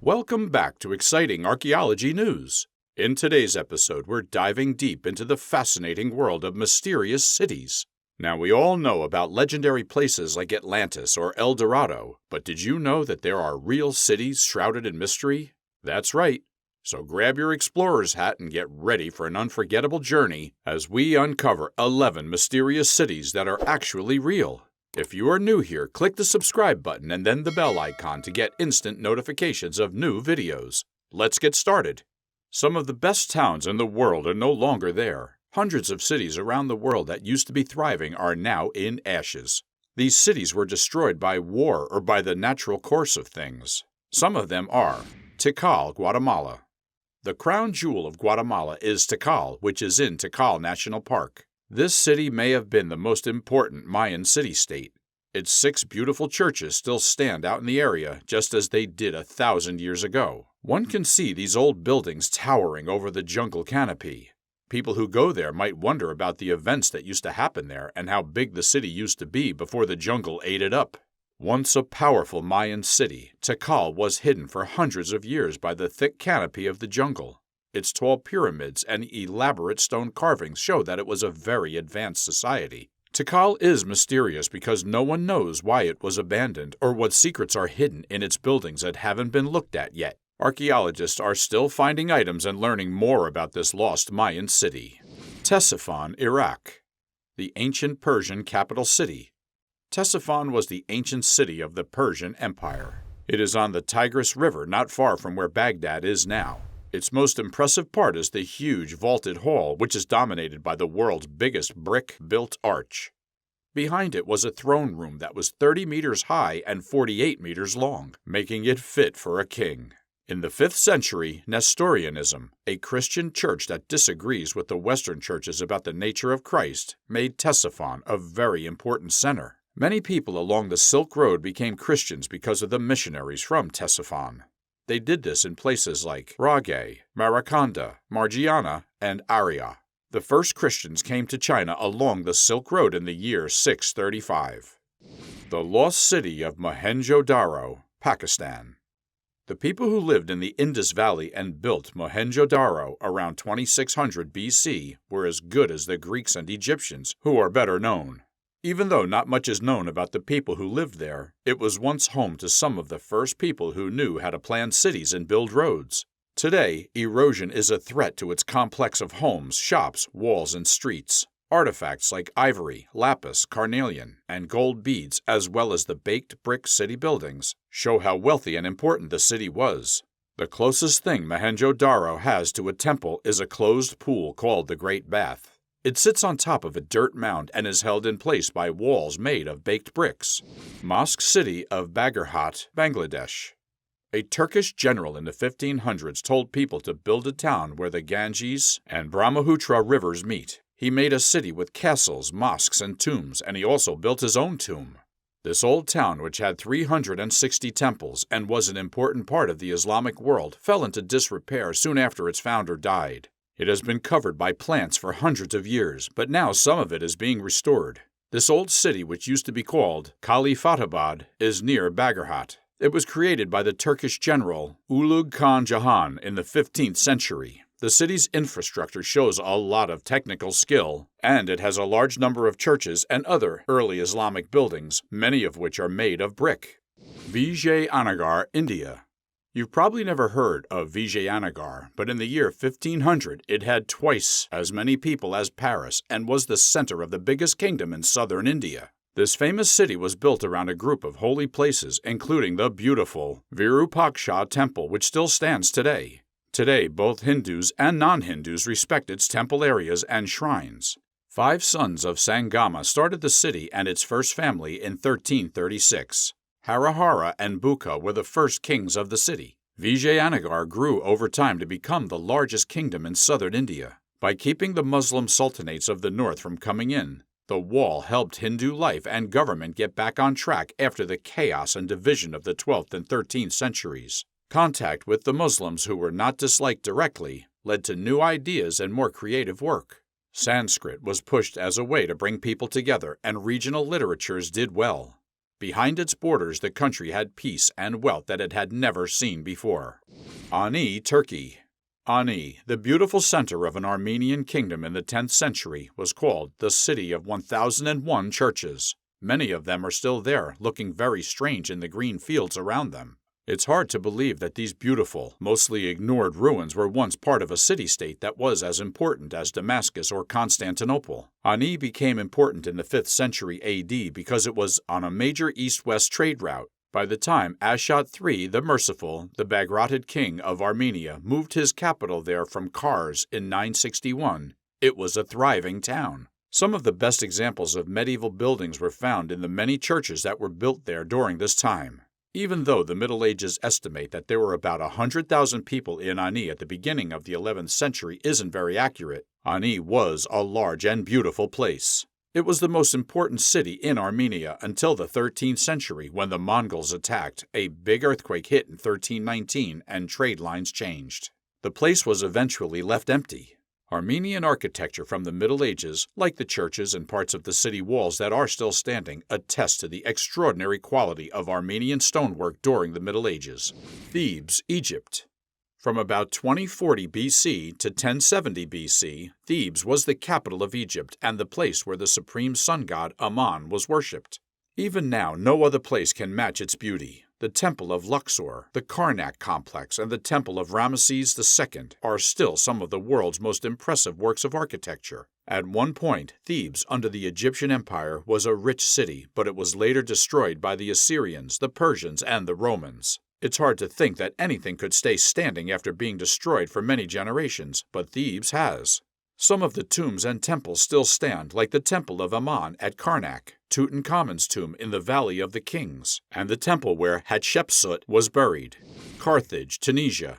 Welcome back to exciting archaeology news. In today's episode, we're diving deep into the fascinating world of mysterious cities. Now, we all know about legendary places like Atlantis or El Dorado, but did you know that there are real cities shrouded in mystery? That's right. So grab your explorer's hat and get ready for an unforgettable journey as we uncover 11 mysterious cities that are actually real. If you are new here, click the subscribe button and then the bell icon to get instant notifications of new videos. Let's get started. Some of the best towns in the world are no longer there. Hundreds of cities around the world that used to be thriving are now in ashes. These cities were destroyed by war or by the natural course of things. Some of them are Tikal, Guatemala. The crown jewel of Guatemala is Tikal, which is in Tikal National Park. This city may have been the most important Mayan city-state. Its 6 beautiful churches still stand out in the area, just as they did 1,000 years ago. One can see these old buildings towering over the jungle canopy. People who go there might wonder about the events that used to happen there and how big the city used to be before the jungle ate it up. Once a powerful Mayan city, Tikal was hidden for hundreds of years by the thick canopy of the jungle. Its tall pyramids and elaborate stone carvings show that it was a very advanced society. Tikal is mysterious because no one knows why it was abandoned or what secrets are hidden in its buildings that haven't been looked at yet. Archaeologists are still finding items and learning more about this lost Mayan city. Ctesiphon, Iraq. The ancient Persian capital city. Ctesiphon was the ancient city of the Persian Empire. It is on the Tigris River not far from where Baghdad is now. Its most impressive part is the huge vaulted hall, which is dominated by the world's biggest brick-built arch. Behind it was a throne room that was 30 meters high and 48 meters long, making it fit for a king. In the 5th century, Nestorianism, a Christian church that disagrees with the Western churches about the nature of Christ, made Ctesiphon a very important center. Many people along the Silk Road became Christians because of the missionaries from Ctesiphon. They did this in places like Rage, Maraconda, Margiana, and Aria. The first Christians came to China along the Silk Road in the year 635. The lost city of Mohenjo-daro, Pakistan. The people who lived in the Indus Valley and built Mohenjo-daro around 2600 BC were as good as the Greeks and Egyptians, who are better known. Even though not much is known about the people who lived there, it was once home to some of the first people who knew how to plan cities and build roads. Today, erosion is a threat to its complex of homes, shops, walls, and streets. Artifacts like ivory, lapis, carnelian, and gold beads, as well as the baked brick city buildings, show how wealthy and important the city was. The closest thing Mohenjo-daro has to a temple is a closed pool called the Great Bath. It sits on top of a dirt mound and is held in place by walls made of baked bricks. Mosque city of Bagerhat, Bangladesh. A Turkish general in the 1500s told people to build a town where the Ganges and Brahmaputra rivers meet. He made a city with castles, mosques, and tombs, and he also built his own tomb. This old town, which had 360 temples and was an important part of the Islamic world, fell into disrepair soon after its founder died. It has been covered by plants for hundreds of years, but now some of it is being restored. This old city, which used to be called Kalifatabad, is near Bagerhat. It was created by the Turkish general Ulugh Khan Jahan in the 15th century. The city's infrastructure shows a lot of technical skill, and it has a large number of churches and other early Islamic buildings, many of which are made of brick. Vijayanagar, India. You've probably never heard of Vijayanagar, but in the year 1500 it had twice as many people as Paris and was the center of the biggest kingdom in southern India. This famous city was built around a group of holy places, including the beautiful Virupaksha temple, which still stands today. Today, both Hindus and non-Hindus respect its temple areas and shrines. 5 sons of Sangama started the city and its first family in 1336. Harihara and Bukka were the first kings of the city. Vijayanagar grew over time to become the largest kingdom in southern India. By keeping the Muslim sultanates of the north from coming in, the wall helped Hindu life and government get back on track after the chaos and division of the 12th and 13th centuries. Contact with the Muslims, who were not disliked directly, led to new ideas and more creative work. Sanskrit was pushed as a way to bring people together, and regional literatures did well. Behind its borders, the country had peace and wealth that it had never seen before. Ani, Turkey. Ani, the beautiful center of an Armenian kingdom in the 10th century, was called the City of 1001 Churches. Many of them are still there, looking very strange in the green fields around them. It's hard to believe that these beautiful, mostly ignored ruins were once part of a city-state that was as important as Damascus or Constantinople. Ani became important in the 5th century AD because it was on a major east-west trade route. By the time Ashot III the Merciful, the Bagerhat king of Armenia, moved his capital there from Kars in 961, it was a thriving town. Some of the best examples of medieval buildings were found in the many churches that were built there during this time. Even though the Middle Ages estimate that there were about 100,000 people in Ani at the beginning of the 11th century isn't very accurate, Ani was a large and beautiful place. It was the most important city in Armenia until the 13th century when the Mongols attacked, a big earthquake hit in 1319, and trade lines changed. The place was eventually left empty. Armenian architecture from the Middle Ages, like the churches and parts of the city walls that are still standing, attest to the extraordinary quality of Armenian stonework during the Middle Ages. Thebes, Egypt. From about 2040 BC to 1070 BC, Thebes was the capital of Egypt and the place where the supreme sun god Ammon was worshipped. Even now, no other place can match its beauty. The Temple of Luxor, the Karnak complex, and the Temple of Ramesses II are still some of the world's most impressive works of architecture. At one point, Thebes, under the Egyptian Empire, was a rich city, but it was later destroyed by the Assyrians, the Persians, and the Romans. It's hard to think that anything could stay standing after being destroyed for many generations, but Thebes has. Some of the tombs and temples still stand, like the Temple of Ammon at Karnak, Tutankhamun's tomb in the Valley of the Kings, and the temple where Hatshepsut was buried. Carthage, Tunisia.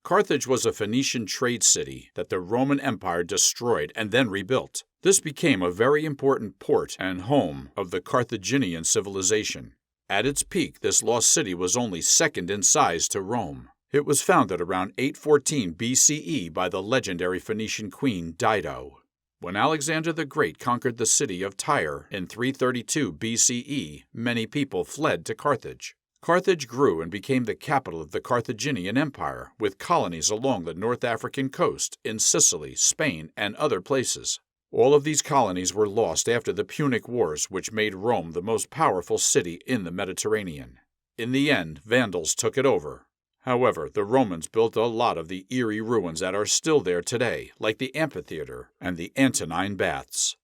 Carthage was a Phoenician trade city that the Roman Empire destroyed and then rebuilt. This became a very important port and home of the Carthaginian civilization. At its peak, this lost city was only second in size to Rome. It was founded around 814 BCE by the legendary Phoenician queen Dido. When Alexander the Great conquered the city of Tyre in 332 BCE, many people fled to Carthage. Carthage grew and became the capital of the Carthaginian Empire, with colonies along the North African coast, in Sicily, Spain, and other places. All of these colonies were lost after the Punic Wars, which made Rome the most powerful city in the Mediterranean. In the end, Vandals took it over. However, the Romans built a lot of the eerie ruins that are still there today, like the amphitheater and the Antonine Baths.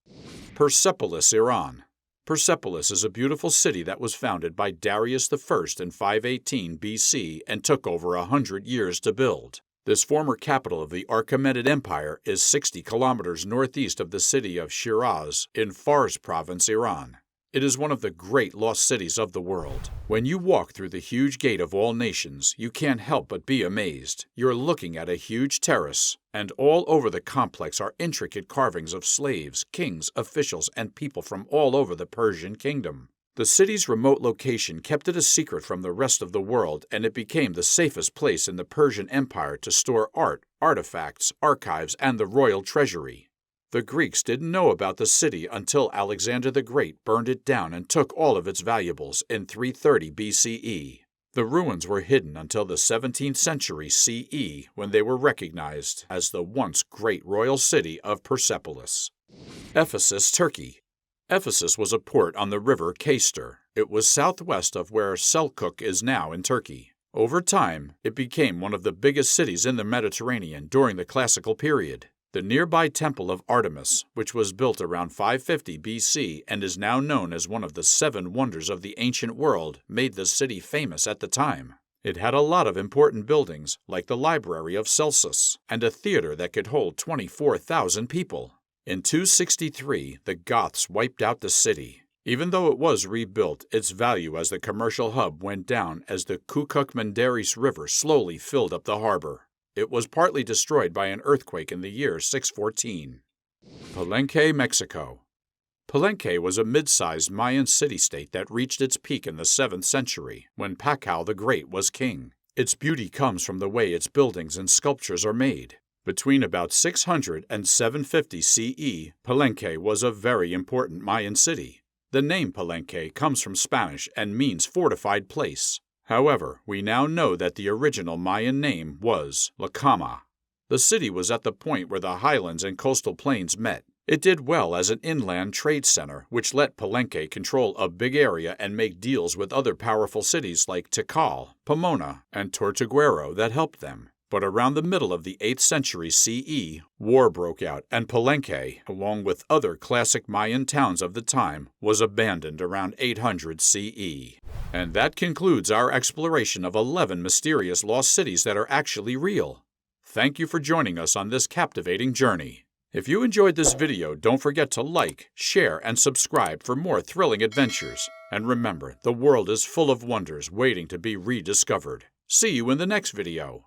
Persepolis, Iran. Persepolis is a beautiful city that was founded by Darius I in 518 BC and took over 100 years to build. This former capital of the Achaemenid Empire is 60 kilometers northeast of the city of Shiraz in Fars province, Iran. It is one of the great lost cities of the world. When you walk through the huge gate of all nations, you can't help but be amazed. You're looking at a huge terrace, and all over the complex are intricate carvings of slaves, kings, officials, and people from all over the Persian kingdom. The city's remote location kept it a secret from the rest of the world, and it became the safest place in the Persian Empire to store art, artifacts, archives, and the royal treasury. The Greeks didn't know about the city until Alexander the Great burned it down and took all of its valuables in 330 BCE. The ruins were hidden until the 17th century CE, when they were recognized as the once great royal city of Persepolis. Ephesus, Turkey. Ephesus was a port on the river Cayster. It was southwest of where Selçuk is now in Turkey. Over time, it became one of the biggest cities in the Mediterranean during the classical period. The nearby Temple of Artemis, which was built around 550 BC and is now known as one of the 7 wonders of the ancient world, made the city famous at the time. It had a lot of important buildings, like the Library of Celsus, and a theater that could hold 24,000 people. In 263, the Goths wiped out the city. Even though it was rebuilt, its value as the commercial hub went down as the Kukuk-Menderes River slowly filled up the harbor. It was partly destroyed by an earthquake in the year 614. Palenque, Mexico. Palenque was a mid-sized Mayan city-state that reached its peak in the 7th century, when Tikal the Great was king. Its beauty comes from the way its buildings and sculptures are made. Between about 600 and 750 CE, Palenque was a very important Mayan city. The name Palenque comes from Spanish and means fortified place. However, we now know that the original Mayan name was La Cama. The city was at the point where the highlands and coastal plains met. It did well as an inland trade center, which let Palenque control a big area and make deals with other powerful cities like Tikal, Pomona, and Tortuguero that helped them. But around the middle of the 8th century CE, war broke out, and Palenque, along with other classic Mayan towns of the time, was abandoned around 800 CE. And that concludes our exploration of 11 mysterious lost cities that are actually real. Thank you for joining us on this captivating journey. If you enjoyed this video, don't forget to like, share, and subscribe for more thrilling adventures. And remember, the world is full of wonders waiting to be rediscovered. See you in the next video.